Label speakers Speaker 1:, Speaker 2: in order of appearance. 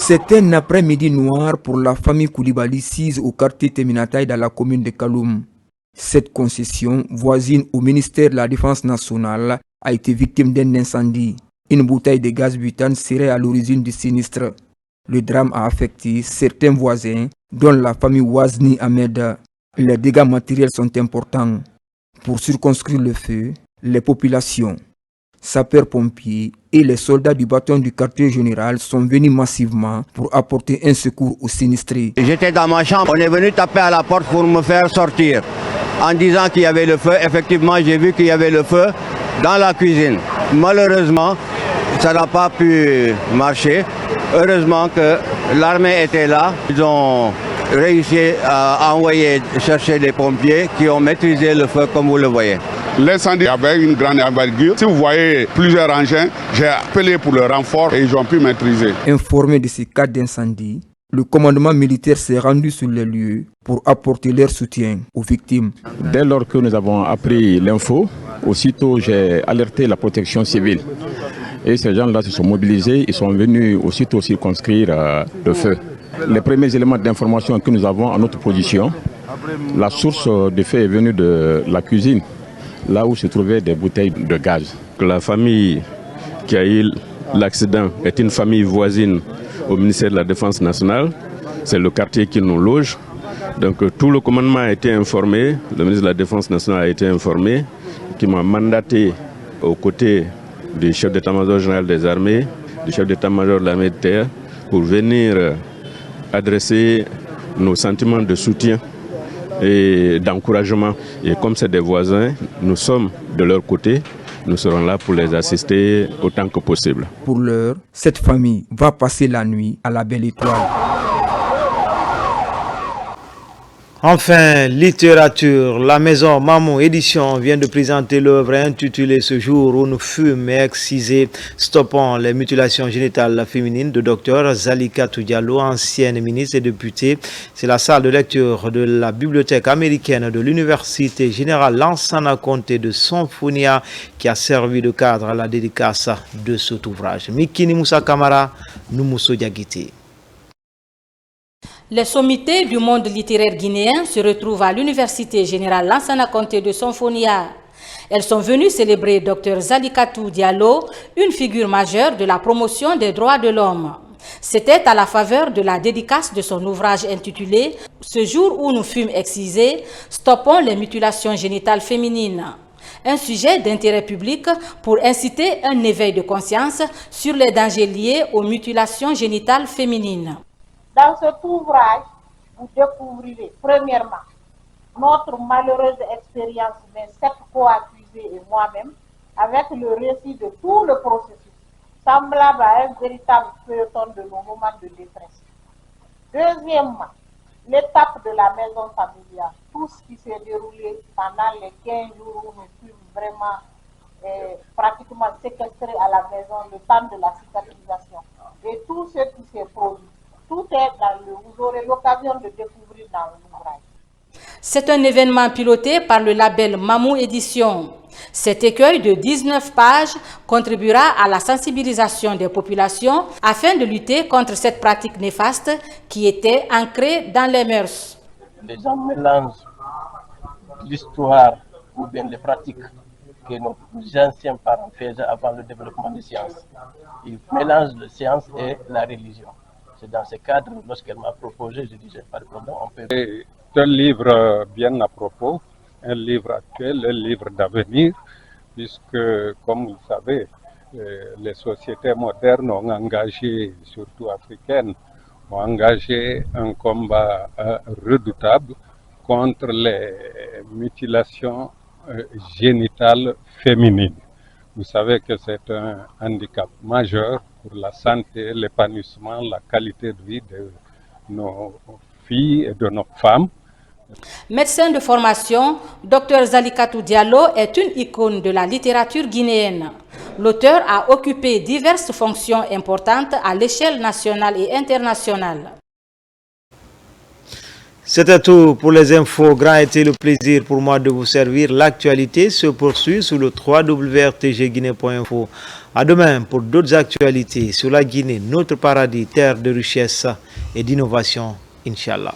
Speaker 1: C'est un après-midi noir pour la famille Koulibaly sise au quartier Teminataï dans la commune de Kaloum. Cette concession, voisine au ministère de la Défense nationale, a été victime d'un incendie. Une bouteille de gaz butane serait à l'origine du sinistre. Le drame a affecté certains voisins, dont la famille Ouazni Ahmed. Les dégâts matériels sont importants. Pour circonscrire le feu, les populations, sapeurs-pompiers et les soldats du bataillon du quartier général sont venus massivement pour apporter un secours aux sinistrés.
Speaker 2: J'étais dans ma chambre, on est venu taper à la porte pour me faire sortir. En disant qu'il y avait le feu, effectivement j'ai vu qu'il y avait le feu dans la cuisine. Malheureusement, ça n'a pas pu marcher. Heureusement que l'armée était là. Ils ont réussi à envoyer chercher des pompiers qui ont maîtrisé le feu comme vous le voyez.
Speaker 3: L'incendie avait une grande envergure. Si vous voyez plusieurs engins, j'ai appelé pour le renfort et ils ont pu maîtriser.
Speaker 1: Informé de ces cas d'incendie, le commandement militaire s'est rendu sur les lieux pour apporter leur soutien aux victimes.
Speaker 4: Dès lors que nous avons appris l'info, aussitôt j'ai alerté la protection civile. Et ces gens-là se sont mobilisés, ils sont venus aussitôt circonscrire le feu. Les premiers éléments d'information que nous avons à notre position, la source du feu est venue de la cuisine, là où se trouvaient des bouteilles de gaz.
Speaker 5: La famille qui a eu l'accident est une famille voisine au ministère de la Défense nationale. C'est le quartier qui nous loge. Donc tout le commandement a été informé, le ministre de la Défense nationale a été informé, qui m'a mandaté aux côtés du chef d'état-major général des armées, du chef d'état-major de l'armée de terre, pour venir adresser nos sentiments de soutien et d'encouragement. Et comme c'est des voisins, nous sommes de leur côté. Nous serons là pour les assister autant que possible.
Speaker 1: Pour l'heure, cette famille va passer la nuit à la Belle Étoile.
Speaker 6: Enfin, littérature. La maison Mamou Édition vient de présenter l'œuvre intitulée Ce jour où nous fûmes excisés, stoppant les mutilations génitales féminines de Dr Zalikatou Diallo, ancienne ministre et députée. C'est la salle de lecture de la bibliothèque américaine de l'Université générale Lansana Conté de Sonfonia qui a servi de cadre à la dédicace de cet ouvrage. Mikini Moussa Kamara, Noumousso Diagiti.
Speaker 7: Les sommités du monde littéraire guinéen se retrouvent à l'Université générale Lansana Conté de Sonfonia. Elles sont venues célébrer Dr Zalikatou Diallo, une figure majeure de la promotion des droits de l'homme. C'était à la faveur de la dédicace de son ouvrage intitulé « Ce jour où nous fûmes excisés, stoppons les mutilations génitales féminines ». Un sujet d'intérêt public pour inciter un éveil de conscience sur les dangers liés aux mutilations génitales féminines.
Speaker 8: Dans cet ouvrage, vous découvrirez premièrement notre malheureuse expérience, mais 7 co-accusés et moi-même, avec le récit de tout le processus, semblable à un véritable feuilleton de nos moments de détresse. Deuxièmement, l'étape de la maison familiale, tout ce qui s'est déroulé pendant les 15 jours où nous fûmes vraiment pratiquement séquestrés à la maison, le temps de la cicatrisation, et tout ce qui s'est produit. Tout est vous aurez l'occasion de découvrir dans l'ouvrage.
Speaker 7: C'est un événement piloté par le label Mamou Édition. Cet écueil de 19 pages contribuera à la sensibilisation des populations afin de lutter contre cette pratique néfaste qui était ancrée dans les mœurs.
Speaker 9: Les gens mélangent l'histoire ou bien les pratiques que nos anciens parents faisaient avant le développement des sciences. Ils mélangent la science et la religion. C'est dans ce cadre, lorsqu'elle m'a proposé, je disais, pardon, on peut...
Speaker 10: C'est un livre bien à propos, un livre actuel, un livre d'avenir, puisque, comme vous le savez, les sociétés modernes ont engagé, surtout africaines, ont engagé un combat redoutable contre les mutilations génitales féminines. Vous savez que c'est un handicap majeur pour la santé, l'épanouissement, la qualité de vie de nos filles et de nos femmes.
Speaker 7: Médecin de formation, Dr Zalikatou Diallo est une icône de la littérature guinéenne. L'auteur a occupé diverses fonctions importantes à l'échelle nationale et internationale.
Speaker 6: C'était tout pour les infos. Grand était le plaisir pour moi de vous servir. L'actualité se poursuit sur le www.rtgguinée.info. À demain pour d'autres actualités sur la Guinée, notre paradis, terre de richesse et d'innovation, Inch'Allah.